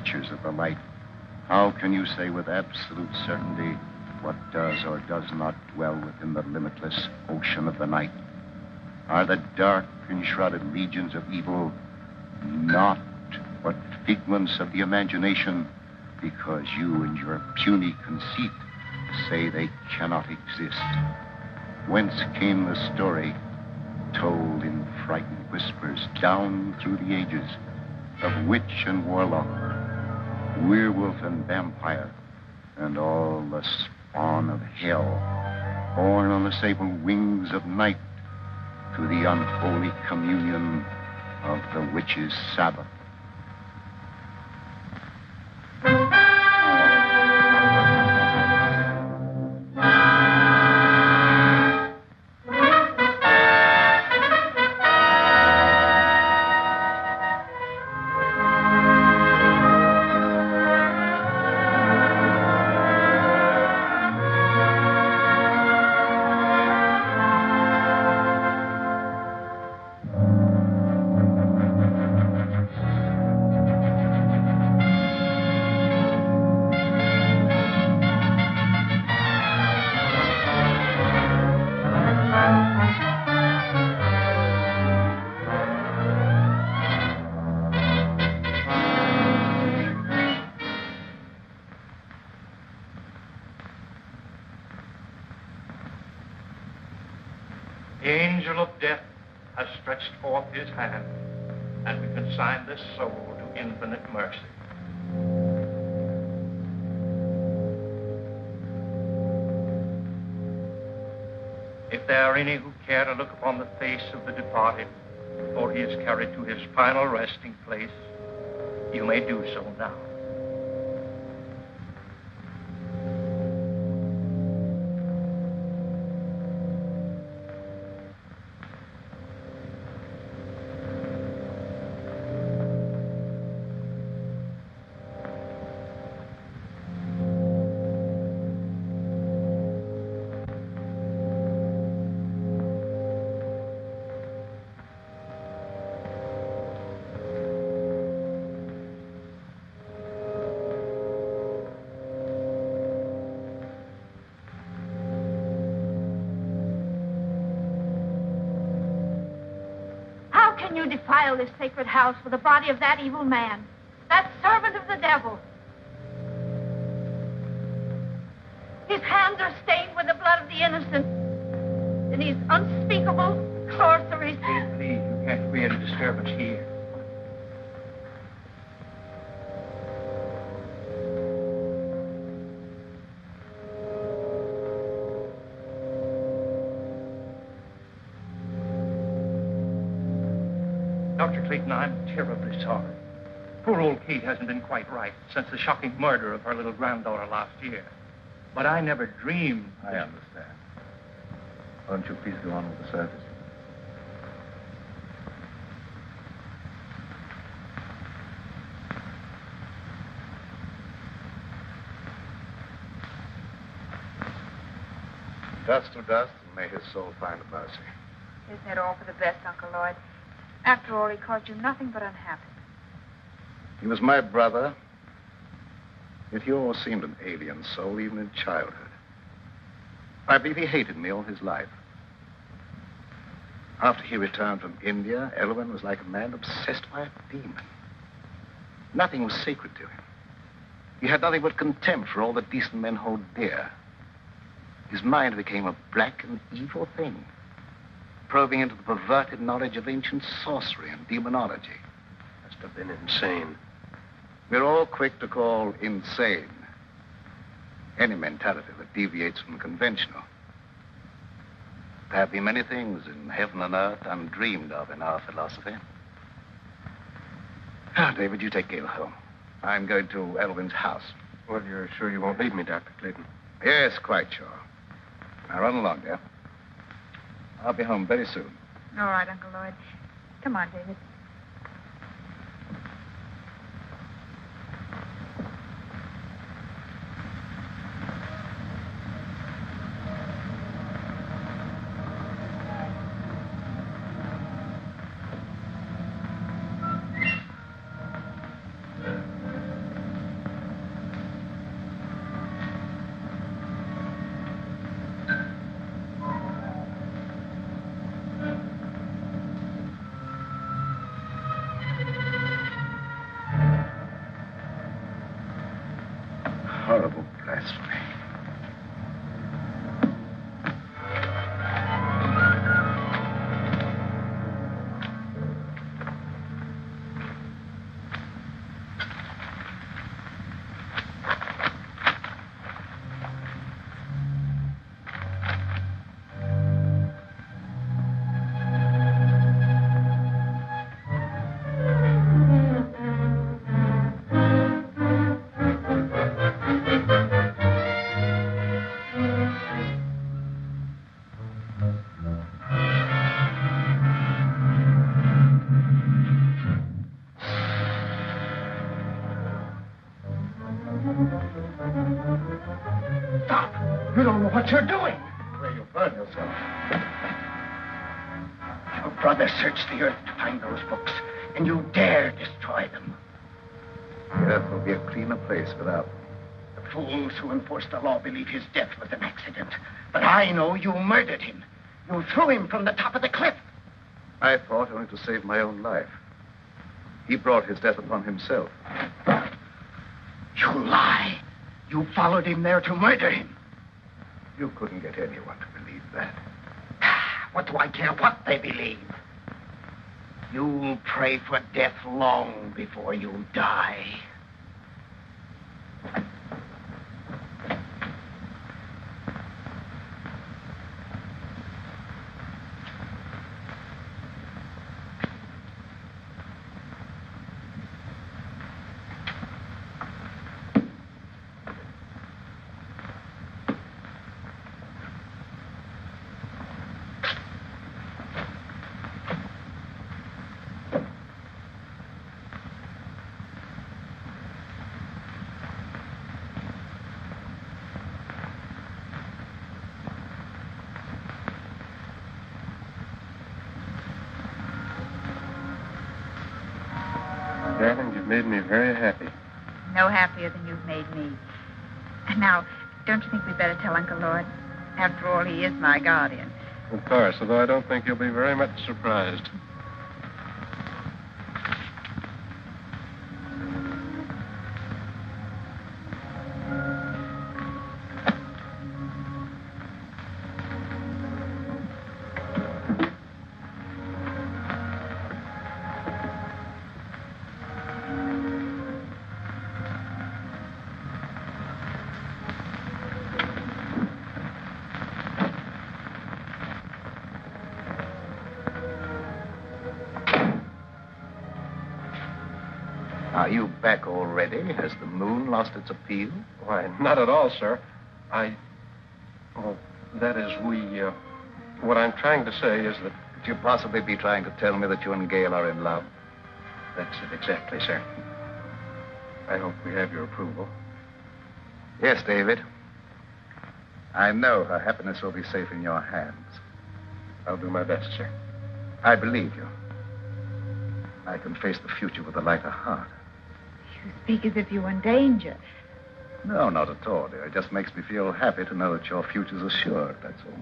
creatures of the light. How can you say with absolute certainty what does or does not dwell within the limitless ocean of the night? Are the dark, enshrouded legions of evil not but figments of the imagination, because you in your puny conceit say they cannot exist? Whence came the story, told in frightened whispers down through the ages, of witch and warlock, werewolf and vampire, and all the spawn of hell, born on the sable wings of night to the unholy communion of the witch's Sabbath? His hand, and we consign this soul to infinite mercy. If there are any who care to look upon the face of the departed before he is carried to his final resting place, you may do so now. You defile this sacred house with the body of that evil man, that servant of the devil. His hands are stained with the blood of the innocent, and his unspeakable sorceries. Please, you can't create a disturbance here. Dr. Clayton, I'm terribly sorry. Poor old Kate hasn't been quite right since the shocking murder of her little granddaughter last year. But I never dreamed... I understand. Why don't you please go on with the service? Dust to dust, and may his soul find mercy. Isn't it all for the best, Uncle Lloyd? After all, he caused you nothing but unhappiness. He was my brother, yet he always seemed an alien soul, even in childhood. I believe he hated me all his life. After he returned from India, Elwyn was like a man obsessed by a demon. Nothing was sacred to him. He had nothing but contempt for all that decent men hold dear. His mind became a black and evil thing, probing into the perverted knowledge of ancient sorcery and demonology. Must have been insane. We're all quick to call insane any mentality that deviates from the conventional. There have been many things in heaven and earth undreamed of in our philosophy. Now, David, you take Gayle home. I'm going to Elwyn's house. Well, you're sure you won't leave me, Dr. Clayton? Yes, quite sure. Now, run along, dear. I'll be home very soon. All right, Uncle Lloyd. Come on, David. horrible blasphemy. You don't know what you're doing. Where you burn yourself. Your brother searched the earth to find those books, and you dare destroy them. The earth will be a cleaner place without them. The fools who enforce the law believe his death was an accident. But I know you murdered him. You threw him from the top of the cliff. I fought only to save my own life. He brought his death upon himself. You lie. You followed him there to murder him. You couldn't get anyone to believe that. What do I care what they believe? You'll pray for death long before you die. Darling, you've made me very happy. No happier than you've made me. And now, don't you think we'd better tell Uncle Lloyd? After all, he is my guardian. Of course, although I don't think you'll be very much surprised. Are you back already? Has the moon lost its appeal? Why, not at all, sir. Well, that is, what I'm trying to say is that... Could you possibly be trying to tell me that you and Gayle are in love? That's it, exactly, sir. I hope we have your approval. Yes, David. I know her happiness will be safe in your hands. I'll do my best, sir. I believe you. I can face the future with a lighter heart. You speak as if you were in danger. No, not at all, dear. It just makes me feel happy to know that your future's assured, that's all.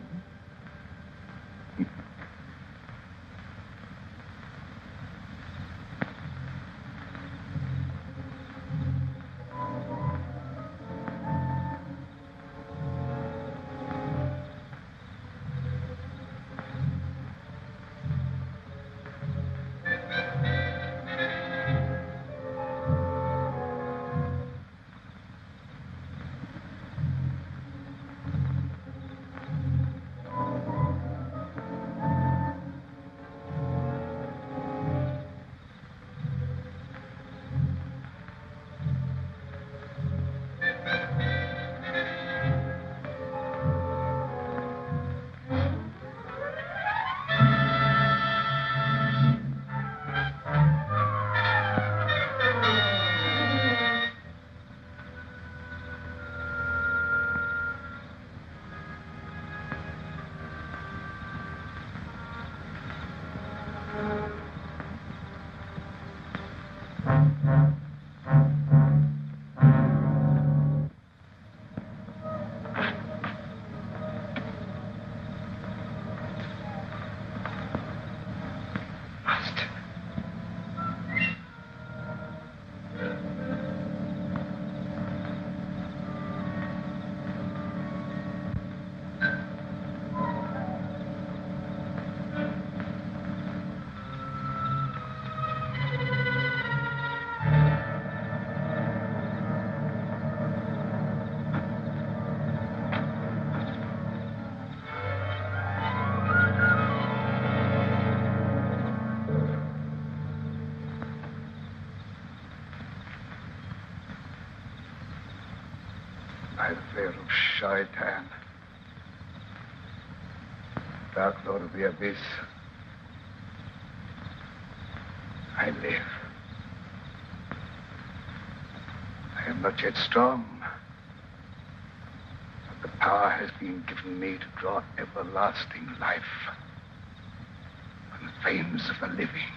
Little shaitan. Dark Lord of the Abyss. I live. I am not yet strong. But the power has been given me to draw everlasting life from the veins of the living.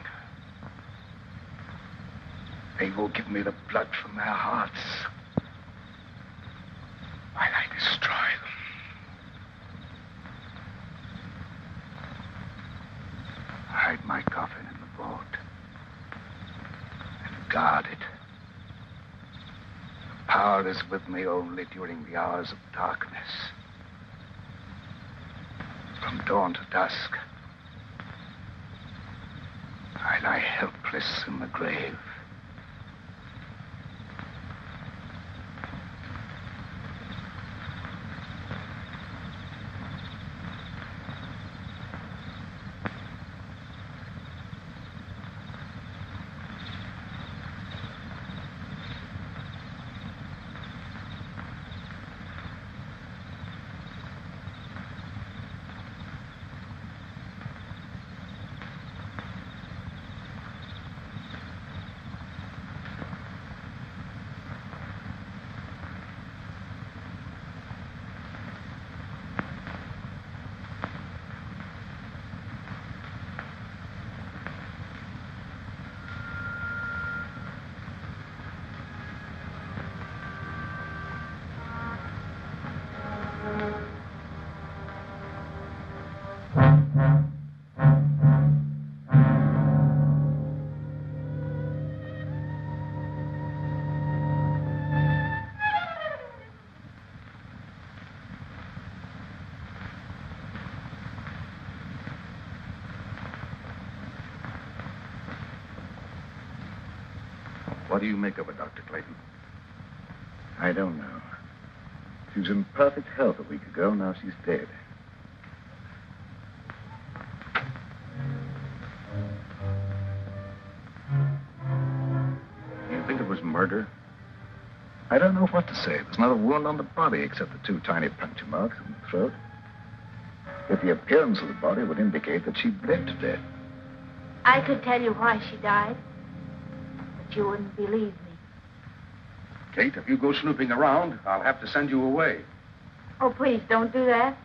They will give me the blood from their hearts while I destroy them. Hide my coffin in the vault and guard it. The power is with me only during the hours of darkness. From dawn to dusk, I lie helpless in the grave. What do you make of it, Dr. Clayton? I don't know. She was in perfect health a week ago. Now she's dead. Do you think it was murder? I don't know what to say. There's not a wound on the body except the two tiny puncture marks in the throat. Yet the appearance of the body would indicate that she bled to death. I could tell you why she died, but you wouldn't believe me. Kate, if you go snooping around, I'll have to send you away. Oh, please don't do that.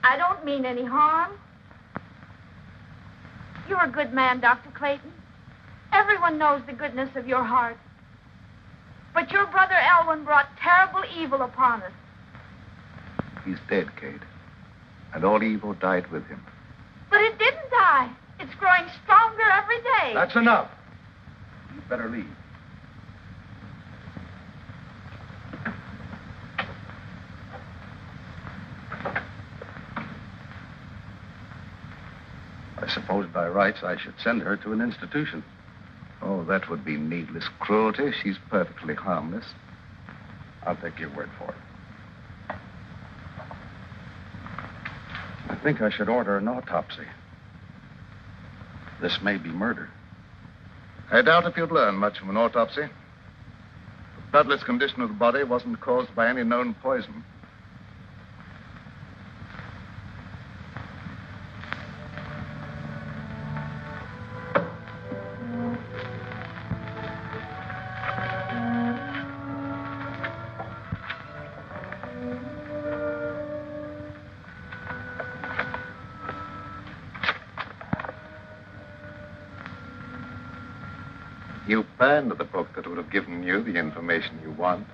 I don't mean any harm. You're a good man, Dr. Clayton. Everyone knows the goodness of your heart. But your brother Elwyn brought terrible evil upon us. He's dead, Kate. And all evil died with him. But it didn't die. It's growing stronger every day. That's enough. You'd better leave. I suppose by rights I should send her to an institution. Oh, that would be needless cruelty. She's perfectly harmless. I'll take your word for it. I think I should order an autopsy. This may be murder. I doubt if you'd learn much from an autopsy. The bloodless condition of the body wasn't caused by any known poison. You burned the book that would have given you the information you want.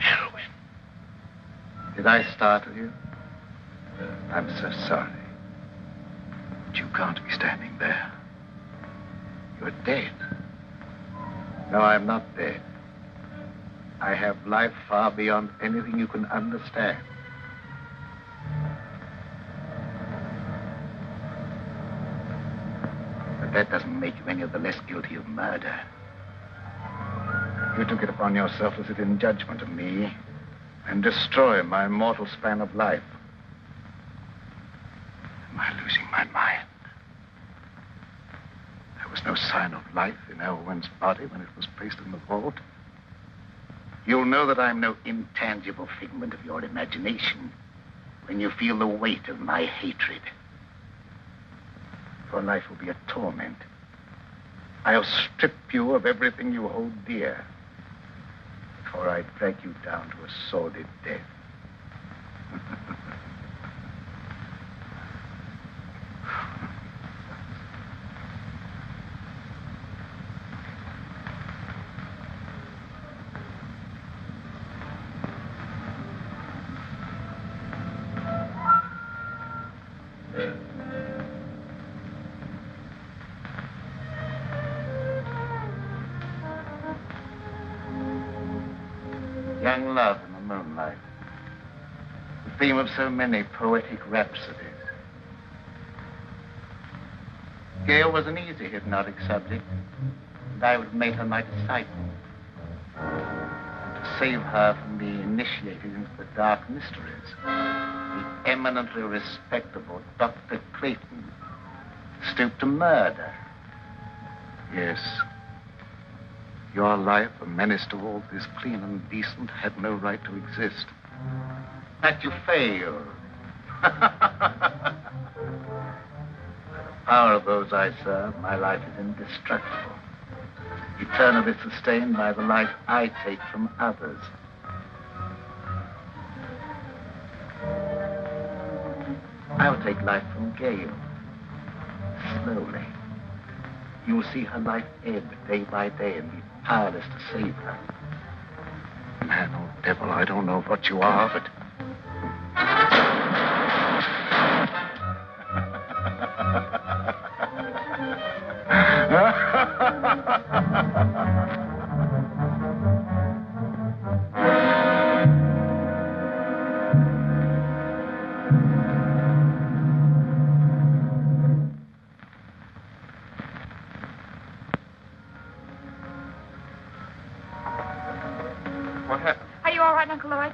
Elwyn. Did I startle you? I'm so sorry. But you can't be standing there. You're dead. No, I'm not dead. I have life far beyond anything you can understand. That doesn't make you any of the less guilty of murder. You took it upon yourself to sit in judgment of me and destroy my mortal span of life. Am I losing my mind? There was no sign of life in Elwyn's body when it was placed in the vault, you'll know that I'm no intangible figment of your imagination when you feel the weight of my hatred. Your life will be a torment. I'll strip you of everything you hold dear before I drag you down to a sordid death. Young love in the moonlight, the theme of so many poetic rhapsodies. Gayle was an easy hypnotic subject, and I would make her my disciple. And to save her from being initiated into the dark mysteries, the eminently respectable Dr. Clayton stooped to murder. Yes. Your life, a menace to all that is clean and decent, had no right to exist. That you failed. By the power of those I serve, my life is indestructible, eternally sustained by the life I take from others. I'll take life from Gayle. Slowly. You will see her life ebb day by day and be powerless to save her. Man or devil, I don't know what you are, but... What happened? Are you all right, Uncle Lloyd?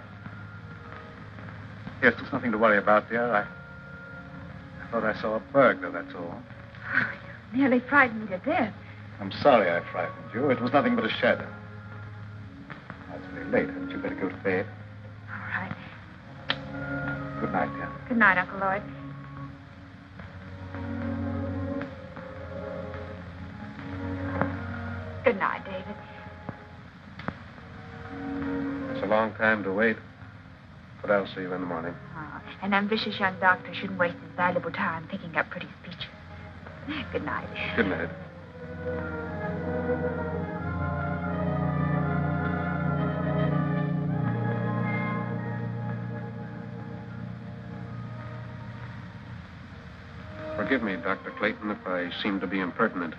Yes, there's nothing to worry about, dear. I thought I saw a burglar, that's all. Oh, you nearly frightened me to death. I'm sorry I frightened you. It was nothing but a shadow. Now, it's very late. Hadn't you better go to bed? All right. Good night, dear. Good night, Uncle Lloyd. Good night, David. It's a long time to wait, but I'll see you in the morning. Oh, an ambitious young doctor shouldn't waste his valuable time picking up pretty speeches. Good night. Good night. Forgive me, Dr. Clayton, if I seem to be impertinent.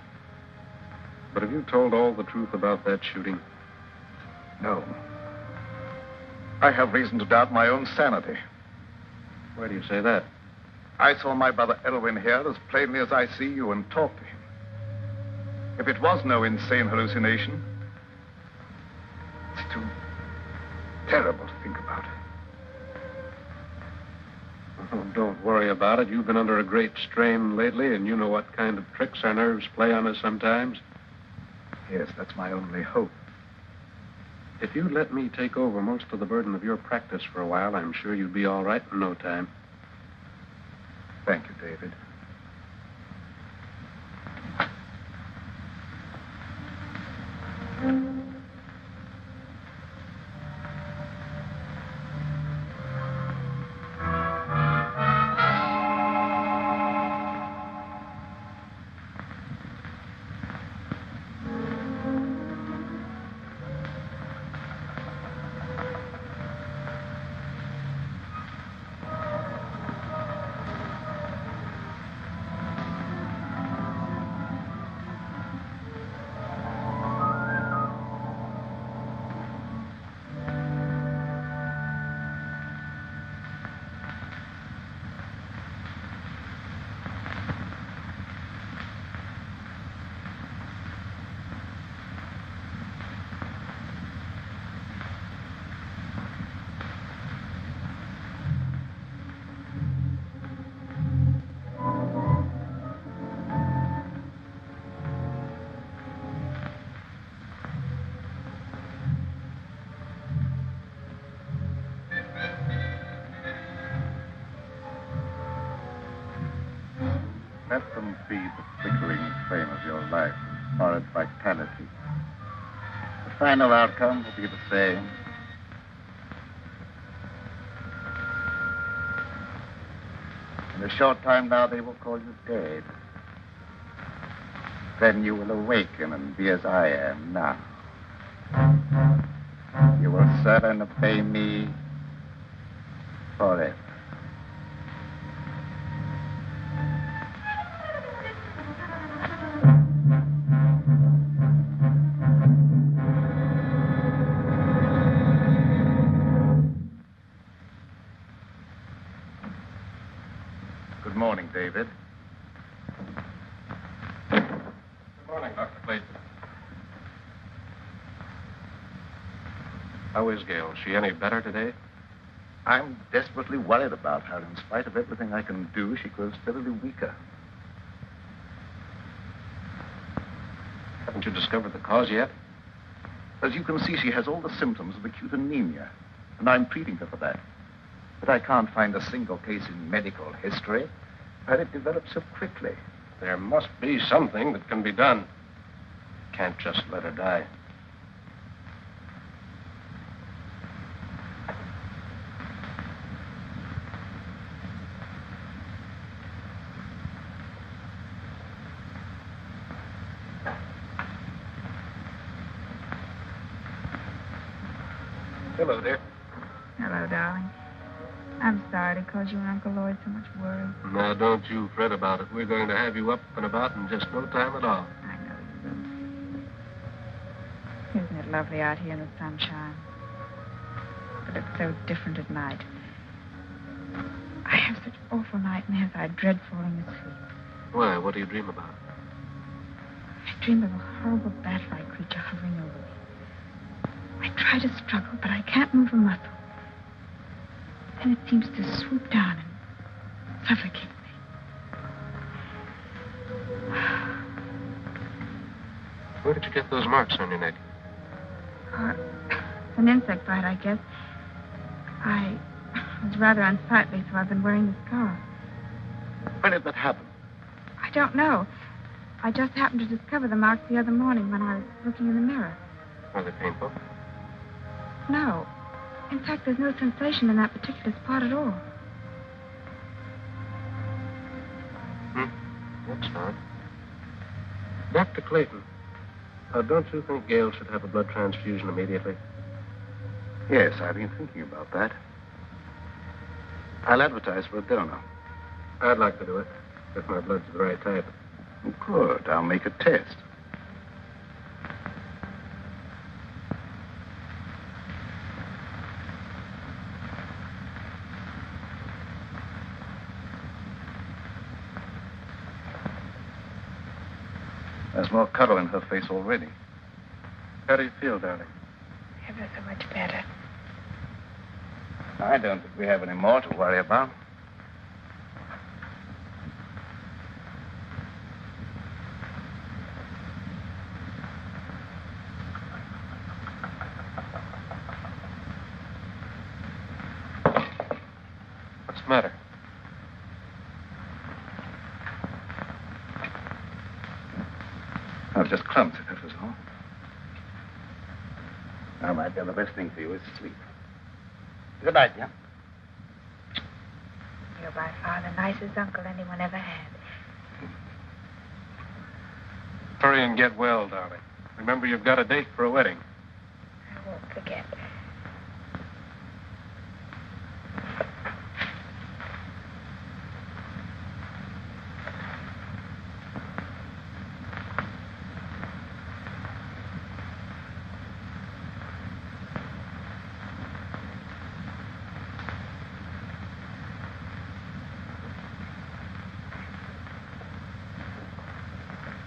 But have you told all the truth about that shooting? No. I have reason to doubt my own sanity. Why do you say that? I saw my brother Elwyn here as plainly as I see you and talked to him. If it was no insane hallucination, it's too terrible to think about. Oh, don't worry about it. You've been under a great strain lately, and you know what kind of tricks our nerves play on us sometimes. Yes, that's my only hope. If you'd let me take over most of the burden of your practice for a while, I'm sure you'd be all right in no time. Thank you, David. Let them feed the flickering flame of your life with horrid vitality. The final outcome will be the same. In a short time now, they will call you dead. Then you will awaken and be as I am now. You will serve and obey me forever. Good morning, David. Good morning, Dr. Clayton. How is Gayle? Is she any better today? I'm desperately worried about her. In spite of everything I can do, she grows steadily weaker. Haven't you discovered the cause yet? As you can see, she has all the symptoms of acute anemia, and I'm treating her for that. But I can't find a single case in medical history where it developed so quickly. There must be something that can be done. Can't just let her die. Hello, dear. Hello, darling. I'm sorry to cause you and Uncle Lloyd so much worry. Now, don't you fret about it. We're going to have you up and about in just no time at all. I know you will. Isn't it lovely out here in the sunshine? But it's so different at night. I have such awful nightmares. I dread falling asleep. Why? What do you dream about? I dream of a horrible bat-like creature hovering over me. I try to struggle, but I can't move a muscle. Then it seems to swoop down and suffocate me. Where did you get those marks on your neck? An insect bite, I guess. I was rather unsightly, so I've been wearing the scarf. When did that happen? I don't know. I just happened to discover the marks the other morning when I was looking in the mirror. Are they painful? No. In fact, there's no sensation in that particular spot at all. That's odd. Dr. Clayton, don't you think Gayle should have a blood transfusion immediately? Yes, I've been thinking about that. I'll advertise for a donor. I'd like to do it, if my blood's the right type. Good. I'll make a test. There's more color in her face already. How do you feel, darling? Ever so much better. I don't think we have any more to worry about. What's the matter? I've just clumped it, that was all. Now, my dear, the best thing for you is sleep. Good night, dear. You're by far the nicest uncle anyone ever had. Hurry and get well, darling. Remember, you've got a date for a wedding. I won't forget.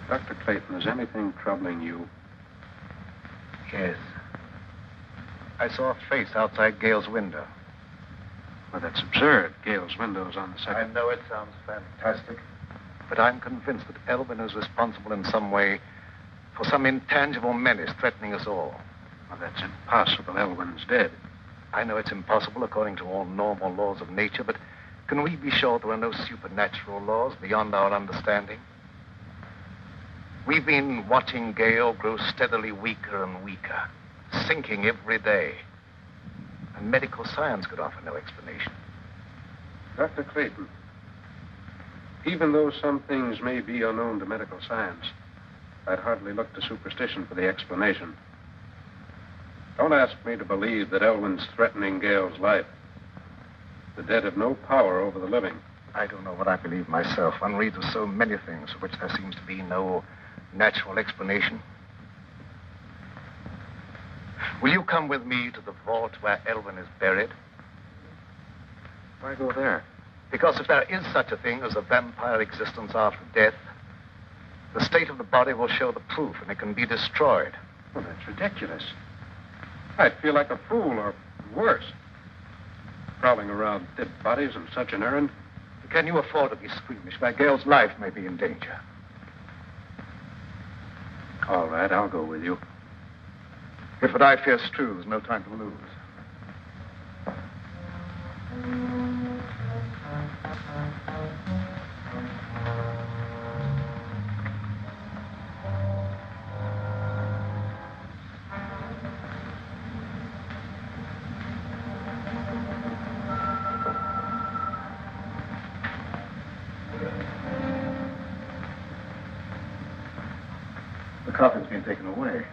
Dr. Clayton, is anything troubling you? Yes. I saw a face outside Gayle's window. Well, that's absurd. Gayle's window's on the I second. know it sounds fantastic, but I'm convinced that Elwyn is responsible in some way for some intangible menace threatening us all. Well, that's impossible. Elwyn's dead. I know it's impossible according to all normal laws of nature, but Can we be sure there are no supernatural laws beyond our understanding? We've been watching Gayle grow steadily weaker and weaker, sinking every day. And medical science could offer no explanation. Dr. Clayton, even though some things may be unknown to medical science, I'd hardly look to superstition for the explanation. Don't ask me to believe that Elwyn's threatening Gayle's life. The dead have no power over the living. I don't know what I believe myself. One reads of so many things for which there seems to be no natural explanation. Will you come with me to the vault where Elwyn is buried? Why go there? Because if there is such a thing as a vampire existence after death, the state of the body will show the proof and it can be destroyed. Well, that's ridiculous. I'd feel like a fool, or worse. Prowling around dead bodies on such an errand. Can you afford to be squeamish where Gayle's life may be in danger? All right, I'll go with you. If what I fear is true, there's no time to lose. The coffin's been taken away.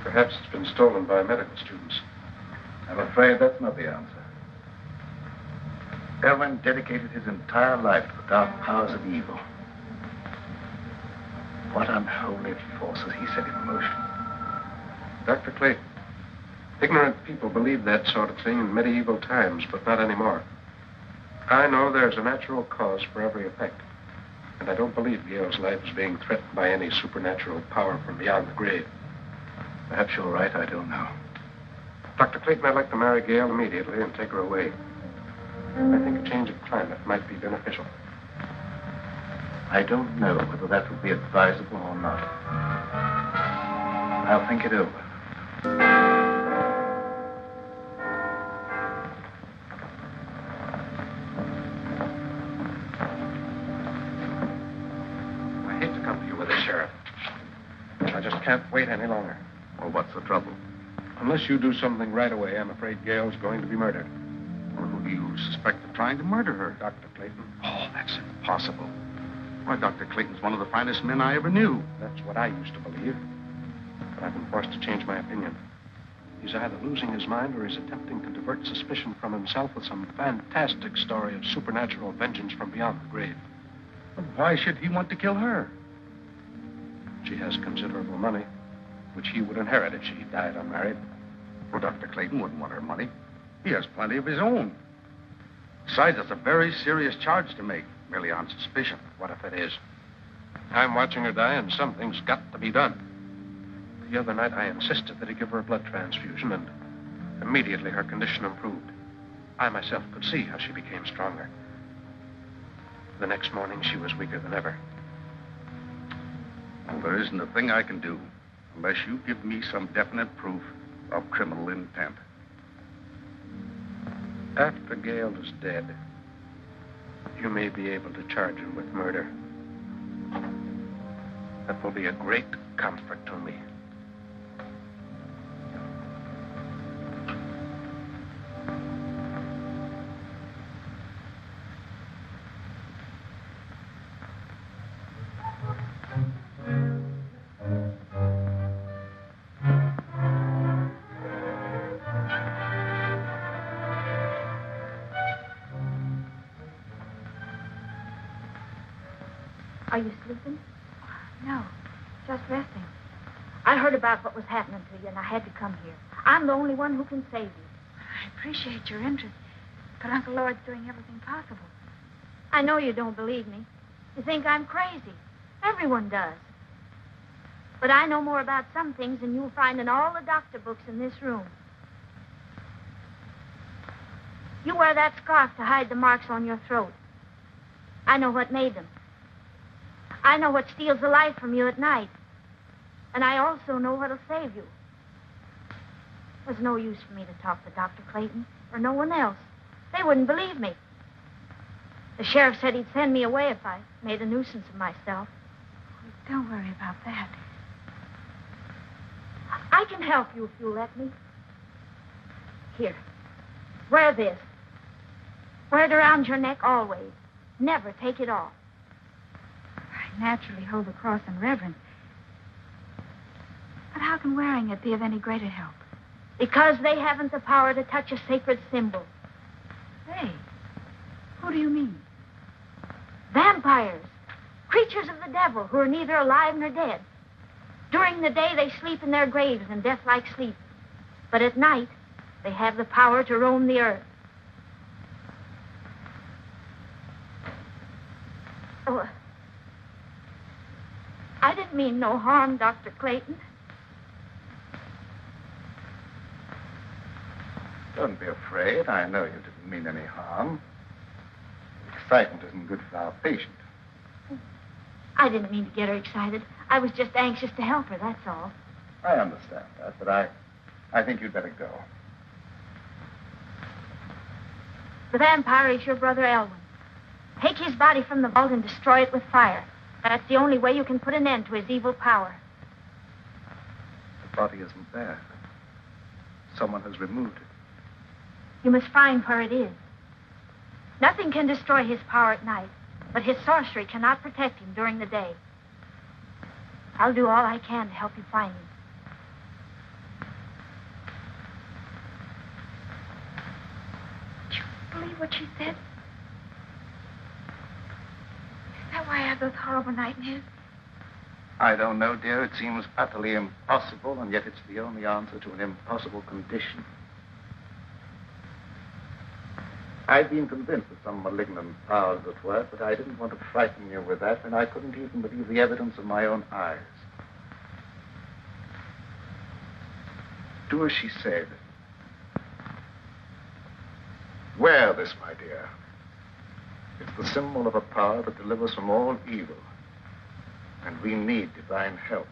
Perhaps it's been stolen by medical students. I'm afraid that's not the answer. Elwyn dedicated his entire life to the dark powers of evil. What unholy forces he set in motion. Dr. Clayton, ignorant people believed that sort of thing in medieval times, but not anymore. I know there's a natural cause for every effect. And I don't believe Gayle's life is being threatened by any supernatural power from beyond the grave. Perhaps you're right, I don't know. Dr. Clayton, I'd like to marry Gayle immediately and take her away. I think a change of climate might be beneficial. I don't know whether that would be advisable or not. I'll think it over. I hate to come to you with this, Sheriff. I just can't wait any longer. Well, what's the trouble? Unless you do something right away, I'm afraid Gayle's going to be murdered. Well, who do you suspect of trying to murder her? Dr. Clayton. Oh, that's impossible. Why, Dr. Clayton's one of the finest men I ever knew. That's what I used to believe. But I've been forced to change my opinion. He's either losing his mind or he's attempting to divert suspicion from himself with some fantastic story of supernatural vengeance from beyond the grave. But why should he want to kill her? She has considerable money, which he would inherit if she died unmarried. Well, Dr. Clayton wouldn't want her money. He has plenty of his own. Besides, that's a very serious charge to make, merely on suspicion. What if it is? I'm watching her die, and something's got to be done. The other night, I insisted that he give her a blood transfusion, and immediately her condition improved. I myself could see how she became stronger. The next morning, she was weaker than ever. Well, there isn't a thing I can do unless you give me some definite proof of criminal intent. After Gayle is dead, you may be able to charge him with murder. That will be a great comfort to me. Are you sleeping? No, just resting. I heard about what was happening to you, and I had to come here. I'm the only one who can save you. I appreciate your interest, but Uncle Lloyd's doing everything possible. I know you don't believe me. You think I'm crazy. Everyone does. But I know more about some things than you'll find in all the doctor books in this room. You wear that scarf to hide the marks on your throat. I know what made them. I know what steals the life from you at night. And I also know what'll save you. There's no use for me to talk to Dr. Clayton or no one else. They wouldn't believe me. The sheriff said he'd send me away if I made a nuisance of myself. Don't worry about that. I can help you if you'll let me. Here. Wear this. Wear it around your neck always. Never take it off. I naturally hold the cross in reverence. But how can wearing it be of any greater help? Because they haven't the power to touch a sacred symbol. They? Who do you mean? Vampires. Creatures of the devil who are neither alive nor dead. During the day, they sleep in their graves in death-like sleep. But at night, they have the power to roam the earth. Oh, I didn't mean no harm, Dr. Clayton. Don't be afraid. I know you didn't mean any harm. Excitement isn't good for our patient. I didn't mean to get her excited. I was just anxious to help her, that's all. I understand that, but I think you'd better go. The vampire is your brother Elwyn. Take his body from the vault and destroy it with fire. That's the only way you can put an end to his evil power. The body isn't there. Someone has removed it. You must find where it is. Nothing can destroy his power at night, but his sorcery cannot protect him during the day. I'll do all I can to help you find him. Did you believe what she said? Is that why I have those horrible nightmares? I don't know, dear. It seems utterly impossible, and yet it's the only answer to an impossible condition. I've been convinced that some malignant power is at work, but I didn't want to frighten you with that, and I couldn't even believe the evidence of my own eyes. Do as she said. Wear this, my dear. It's the symbol of a power that delivers from all evil, and we need divine help.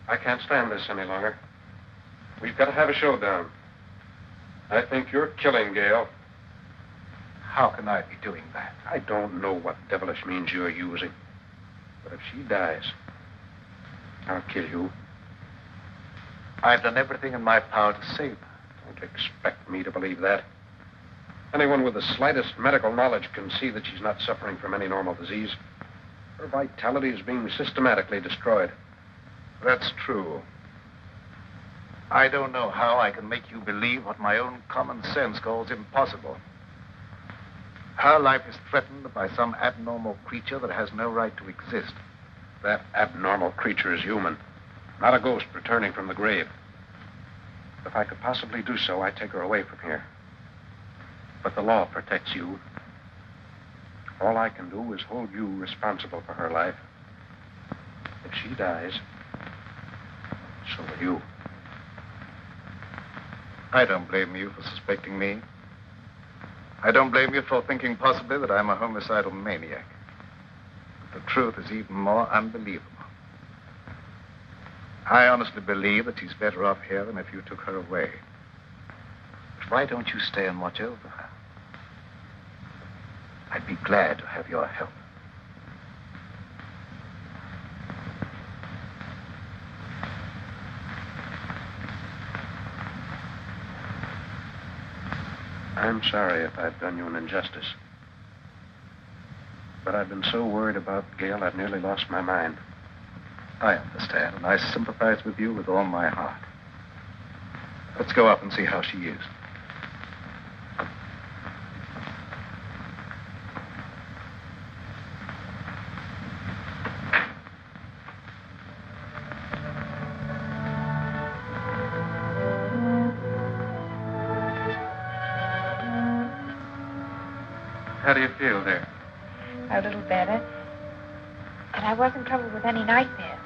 I can't stand this any longer. We've got to have a showdown. I think you're killing Gayle. How can I be doing that? I don't know what devilish means you're using. But if she dies, I'll kill you. I've done everything in my power to save her. Don't expect me to believe that. Anyone with the slightest medical knowledge can see that she's not suffering from any normal disease. Her vitality is being systematically destroyed. That's true. I don't know how I can make you believe what my own common sense calls impossible. Her life is threatened by some abnormal creature that has no right to exist. That abnormal creature is human, not a ghost returning from the grave. If I could possibly do so, I'd take her away from here. But the law protects you. All I can do is hold you responsible for her life. If she dies, so will you. I don't blame you for suspecting me. I don't blame you for thinking possibly that I'm a homicidal maniac. But the truth is even more unbelievable. I honestly believe that she's better off here than if you took her away. But why don't you stay and watch over her? I'd be glad to have your help. I'm sorry if I've done you an injustice. But I've been so worried about Gayle, I've nearly lost my mind. I understand, and I sympathize with you with all my heart. Let's go up and see how she is. How do you feel, dear? A little better. And I wasn't troubled with any nightmares.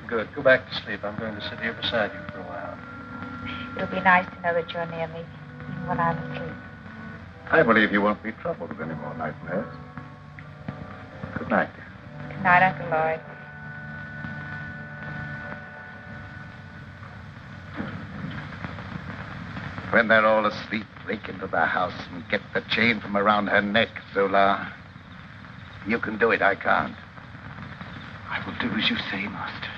Good. Go back to sleep. I'm going to sit here beside you for a while. It'll be nice to know that you're near me, even when I'm asleep. I believe you won't be troubled with any more nightmares. Good night, dear. Good night, Uncle Lloyd. When they're all asleep, break into the house and get the chain from around her neck, Zolarr. You can do it, I can't. I will do as you say, Master.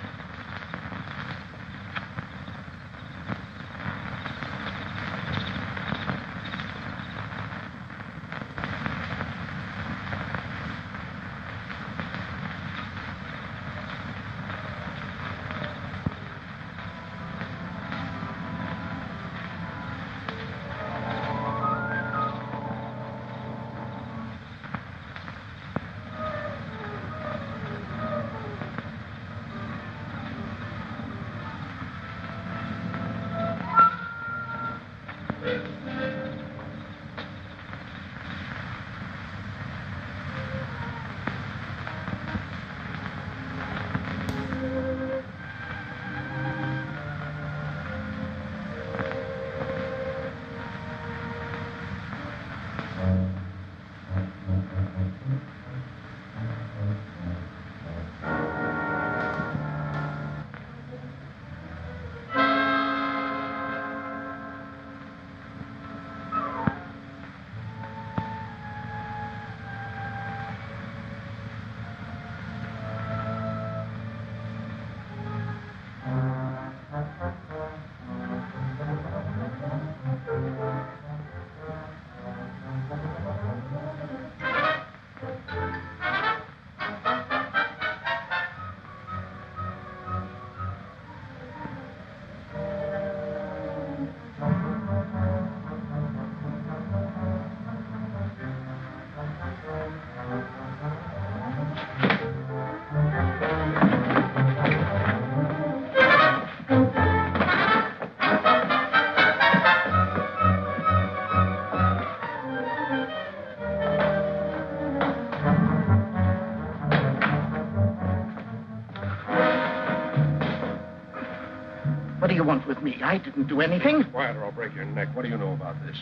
What do you want with me? I didn't do anything. Quiet or I'll break your neck. What do you know about this?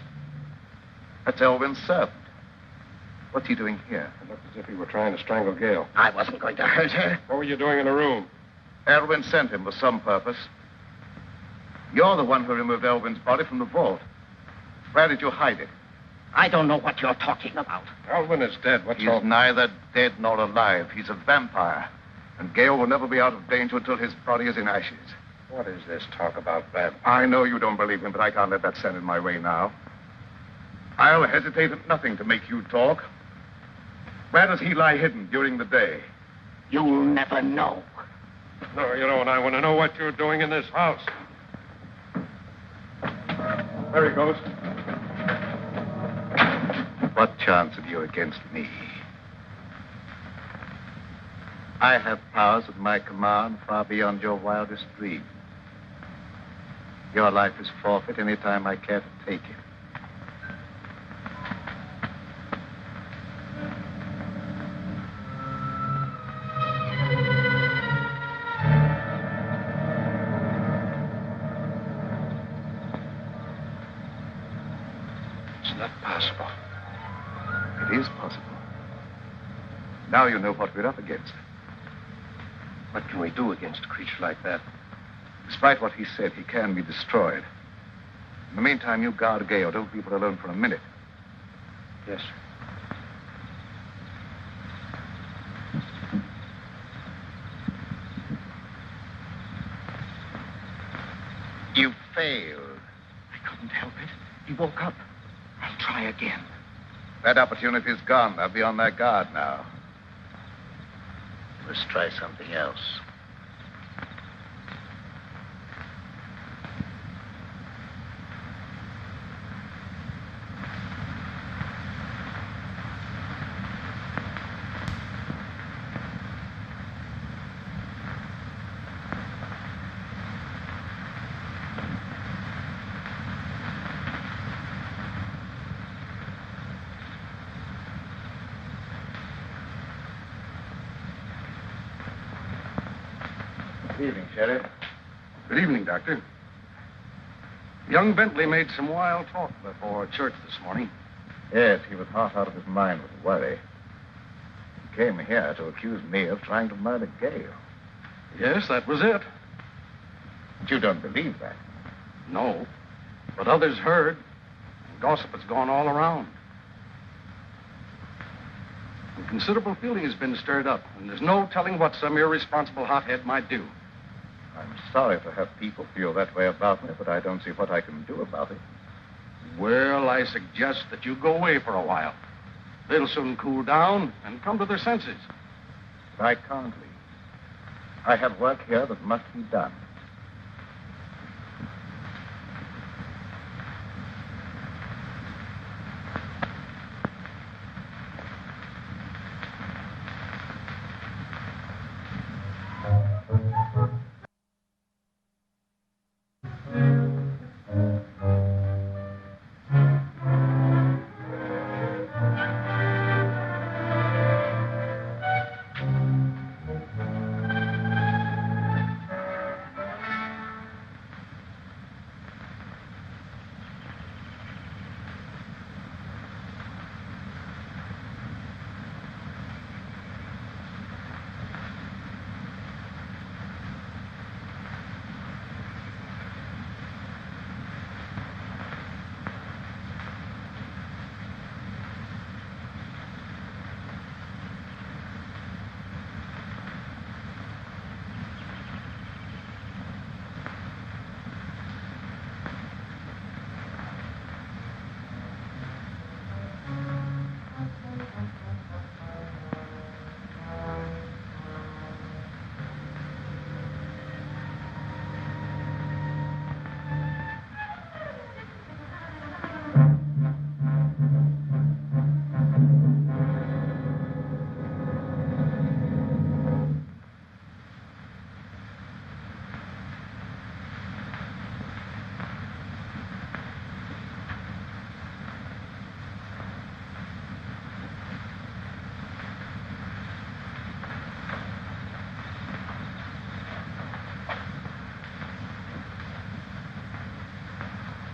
That's Elwyn's servant. What's he doing here? It looked as if he were trying to strangle Gayle. I wasn't going to hurt her. What were you doing in the room? Elwyn sent him for some purpose. You're the one who removed Elwyn's body from the vault. Where did you hide it? I don't know what you're talking about. Elwyn is dead. What's He's all... neither dead nor alive. He's a vampire. And Gayle will never be out of danger until his body is in ashes. What is this talk about vampires? I know you don't believe him, but I can't let that stand in my way now. I'll hesitate at nothing to make you talk. Where does he lie hidden during the day? You'll never know. No, you don't. I want to know what you're doing in this house. There he goes. What chance have you against me? I have powers at my command far beyond your wildest dreams. Your life is forfeit any time I care to take it. It's not possible. It is possible. Now you know what we're up against. What can we do against a creature like that? Despite what he said, he can be destroyed. In the meantime, you guard Gayle. Don't leave her alone for a minute. Yes, sir. You failed. I couldn't help it. He woke up. I'll try again. That opportunity's gone. They'll be on their guard now. Let's try something else. Good evening, Sheriff. Good evening, Doctor. Young Bentley made some wild talk before church this morning. Yes, he was half out of his mind with worry. He came here to accuse me of trying to murder Gayle. Yes, that was it. But you don't believe that. No, but others heard. Gossip has gone all around. And considerable feeling has been stirred up, and there's no telling what some irresponsible hothead might do. I'm sorry to have people feel that way about me, but I don't see what I can do about it. Well, I suggest that you go away for a while. They'll soon cool down and come to their senses. But I can't leave. I have work here that must be done.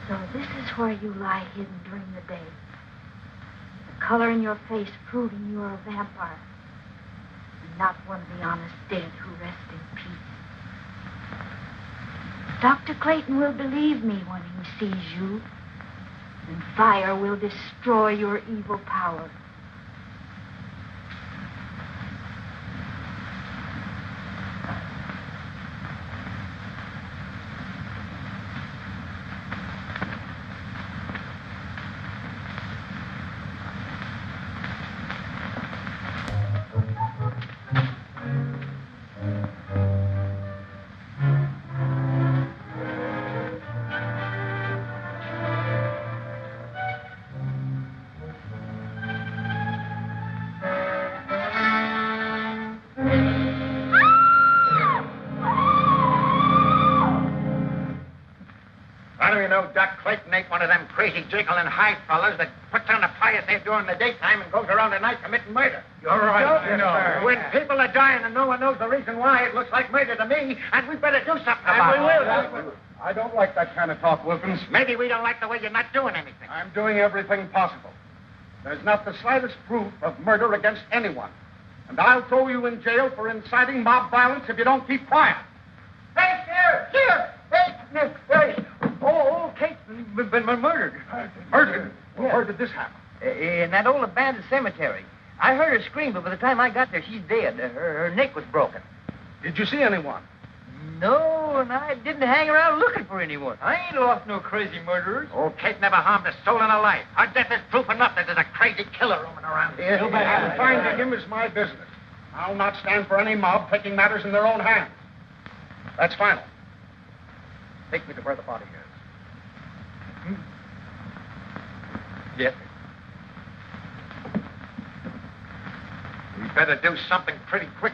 So this is where you lie hidden during the day. The color in your face proving you are a vampire. And not one of the honest dead who rest in peace. Dr. Clayton will believe me when he sees you. And fire will destroy your evil power. Clayton ain't one of them crazy Jekyll and Hyde fellas that puts on a pious air during the daytime and goes around at night committing murder. You're right. When people are dying and no one knows the reason why, it looks like murder to me, and we better do something about it. I don't like that kind of talk, Wilkins. Maybe we don't like the way you're not doing anything. I'm doing everything possible. There's not the slightest proof of murder against anyone. And I'll throw you in jail for inciting mob violence if you don't keep quiet. Hey, here! Hey, Kate's been murdered. Murdered? Well, where did this happen? In that old abandoned cemetery. I heard her scream, but by the time I got there, she's dead. Her neck was broken. Did you see anyone? No, and I didn't hang around looking for anyone. I ain't lost no crazy murderers. Old Kate never harmed a soul in her life. Her death is proof enough that there's a crazy killer roaming around here. And finding him is my business. I'll not stand for any mob taking matters in their own hands. That's final. Take me to where the body is. Yes. We better do something pretty quick.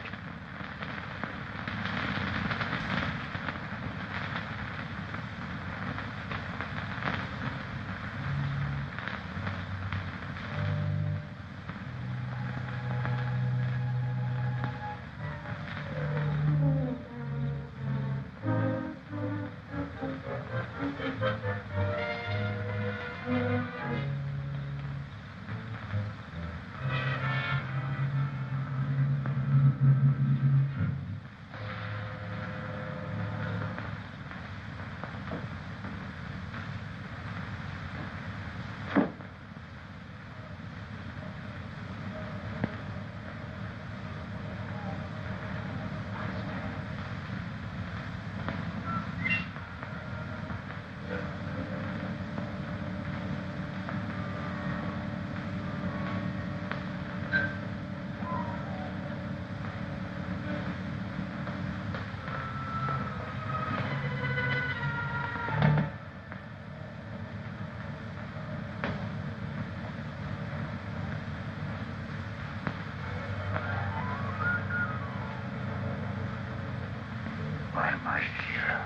Why am I here?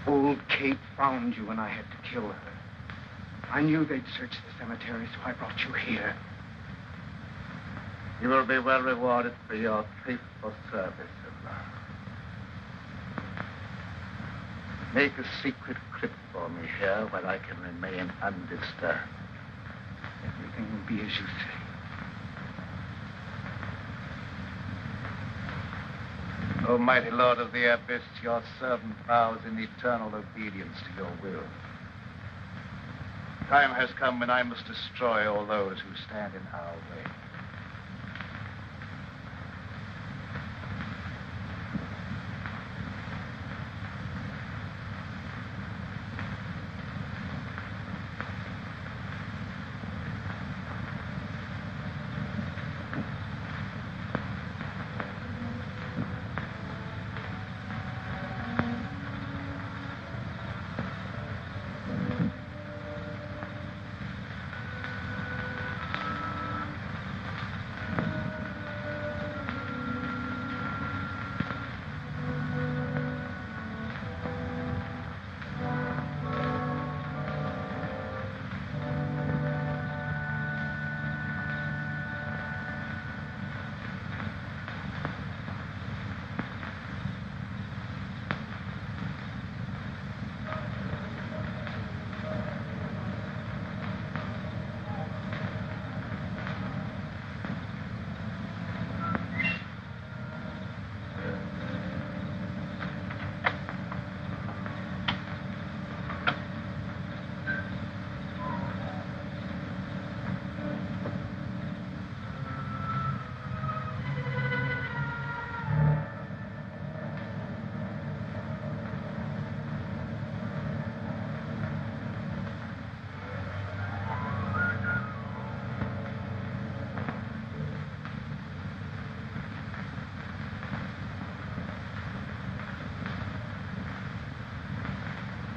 Old Kate found you and I had to kill her. I knew they'd search the cemetery, so I brought you here. You will be well rewarded for your faithful service, Zolarr. Make a secret crypt for me here where I can remain undisturbed. Everything will be as you say. O mighty Lord of the Abyss, your servant vows in eternal obedience to your will. Time has come when I must destroy all those who stand in our way.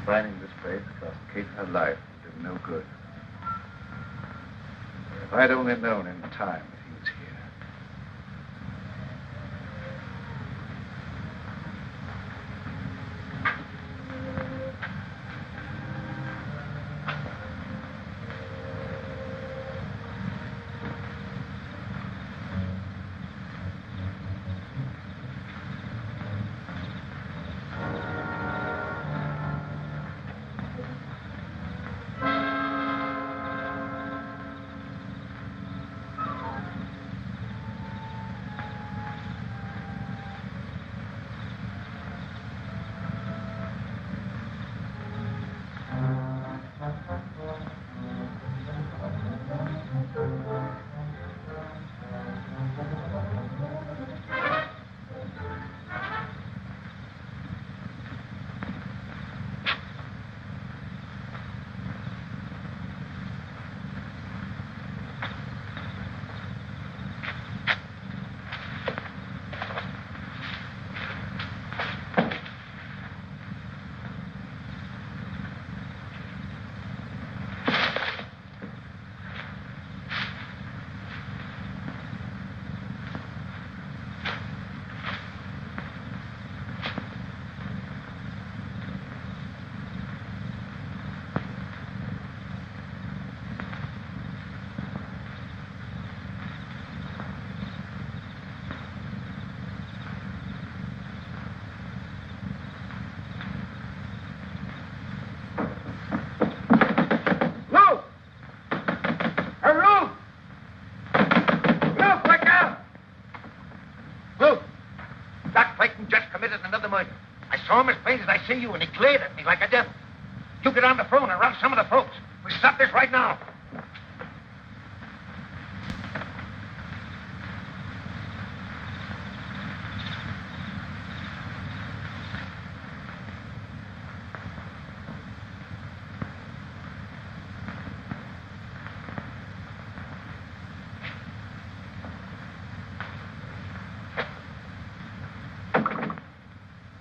Finding this place cost Kate her life and did no good. If I'd only known in time that he was here. see you, and he glared at me like a devil. You get on the phone and run some of the folks. We stop this right now.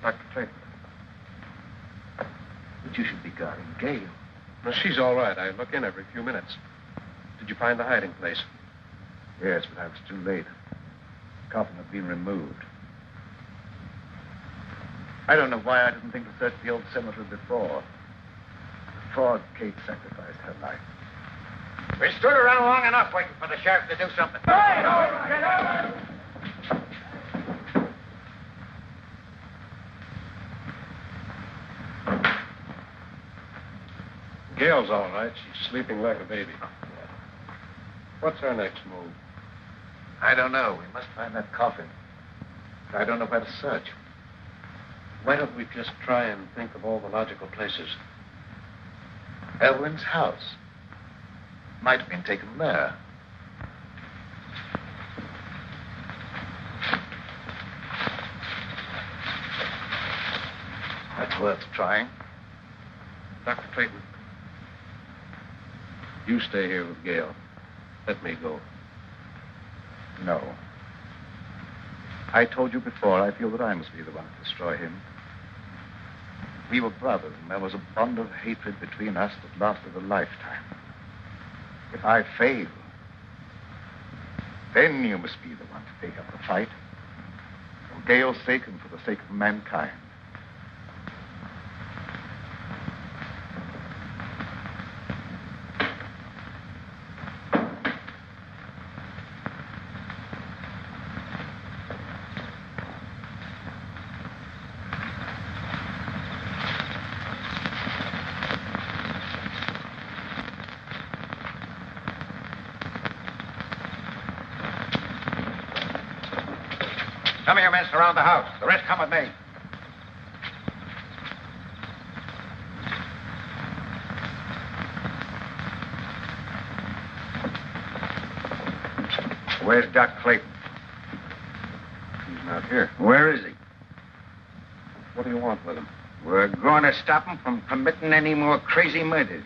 Dr. Clayton. But you should be guarding Gayle. Well, she's all right. I look in every few minutes. Did you find the hiding place? Yes, but I was too late. The coffin had been removed. I don't know why I didn't think to search the old cemetery before. Before Kate sacrificed her life. We stood around long enough waiting for the sheriff to do something. Gayle's all right. She's sleeping like a baby. What's our next move? I don't know. We must find that coffin. I don't know where to search. Why don't we just try and think of all the logical places? Elwyn's house. Might have been taken there. That's worth trying. Dr. Clayton, you stay here with Gayle. Let me go. No. I told you before, I feel that I must be the one to destroy him. We were brothers, and there was a bond of hatred between us that lasted a lifetime. If I fail, then you must be the one to take up the fight. For Gayle's sake and for the sake of mankind. Some of your men surround the house. The rest come with me. Where's Doc Clayton? He's not here. Where is he? What do you want with him? We're going to stop him from committing any more crazy murders.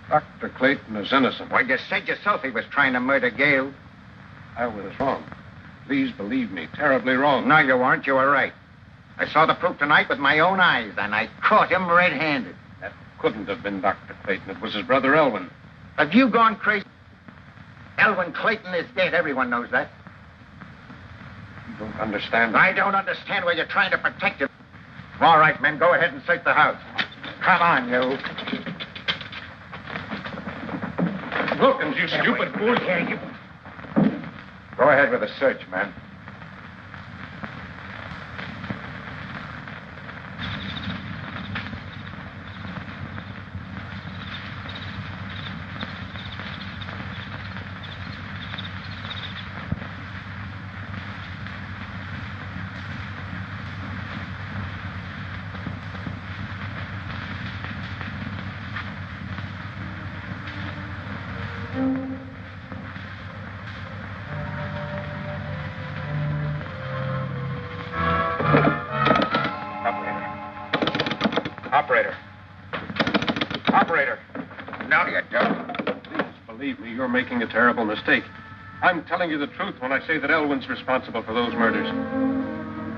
Dr. Clayton is innocent. Well, you said yourself he was trying to murder Gayle. I was wrong. Please believe me, terribly wrong. No, you weren't. You were right. I saw the proof tonight with my own eyes, and I caught him red-handed. That couldn't have been Dr. Clayton. It was his brother, Elwyn. Have you gone crazy? Elwyn Clayton is dead. Everyone knows that. You don't understand. I don't understand why you're trying to protect him. All right, men, go ahead and search the house. Come on, you. Wilkins, you stupid fool. Here, you. Go ahead with the search, man. Operator. No, you don't. Please believe me, you're making a terrible mistake. I'm telling you the truth when I say that Elwyn's responsible for those murders.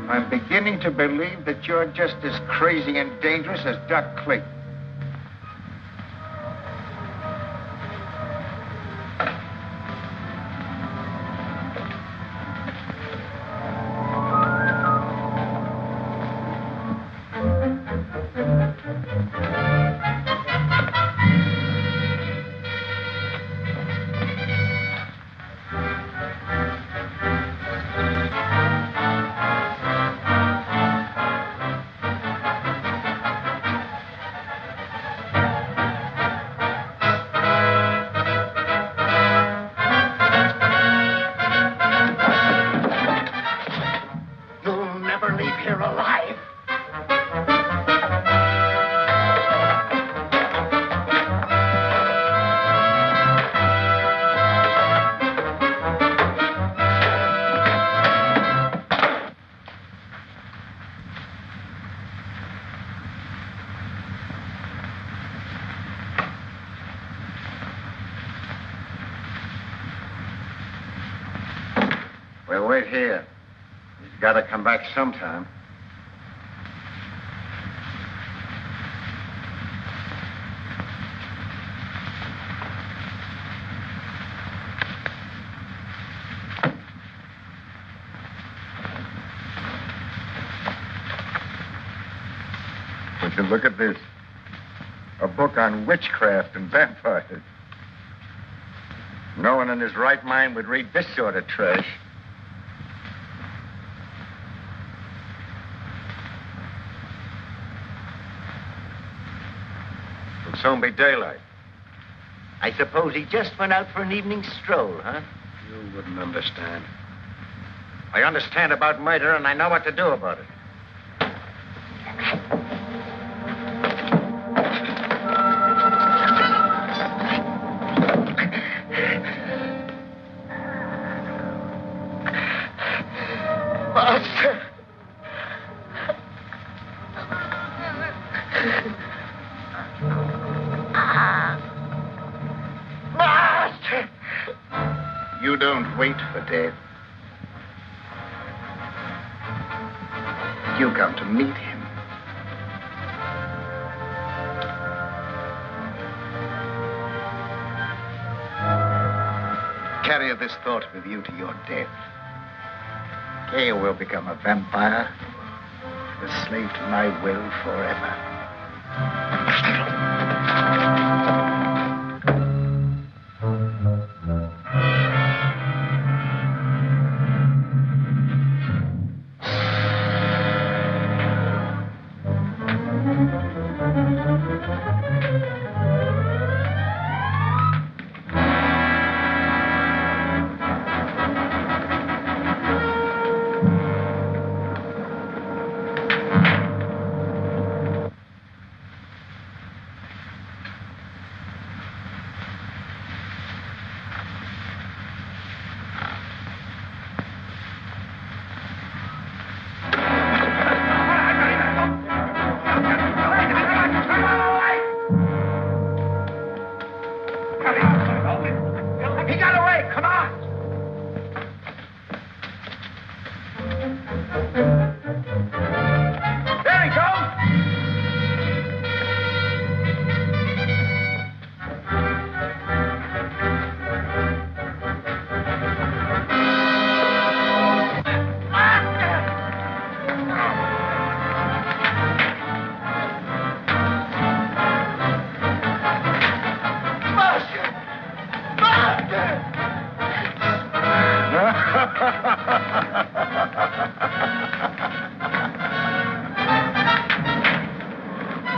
I'm beginning to believe that you're just as crazy and dangerous as Doc Clayton. We'll wait here. He's got to come back sometime. Would you look at this? A book on witchcraft and vampires. No one in his right mind would read this sort of trash. It'll soon be daylight. I suppose he just went out for an evening stroll, huh? You wouldn't understand. I understand about murder, and I know what to do about it. You don't wait for death. You come to meet him. Carry this thought with you to your death. Gayle will become a vampire, a slave to my will forever.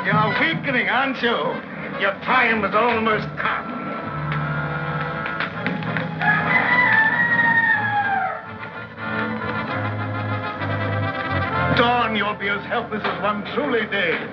You're weakening, aren't you? Your time has almost come. Dawn, you'll be as helpless as one truly dead.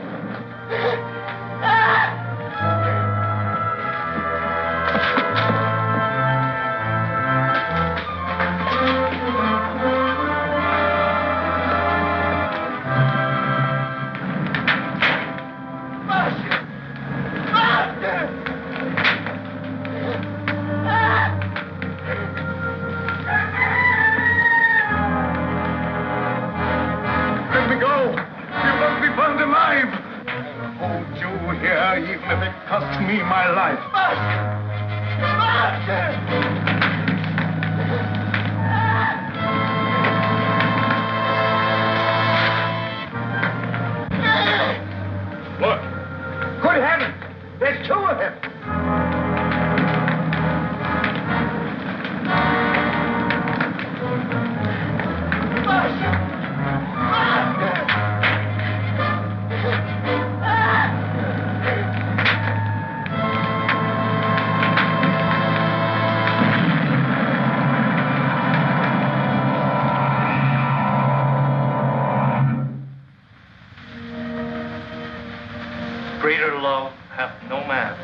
Greater love hath no man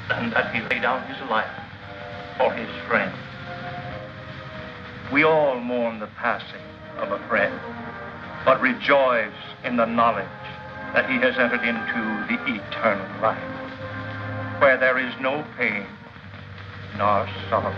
than that he lay down his life for his friend. We all mourn the passing of a friend, but rejoice in the knowledge that he has entered into the eternal life, where there is no pain nor sorrow.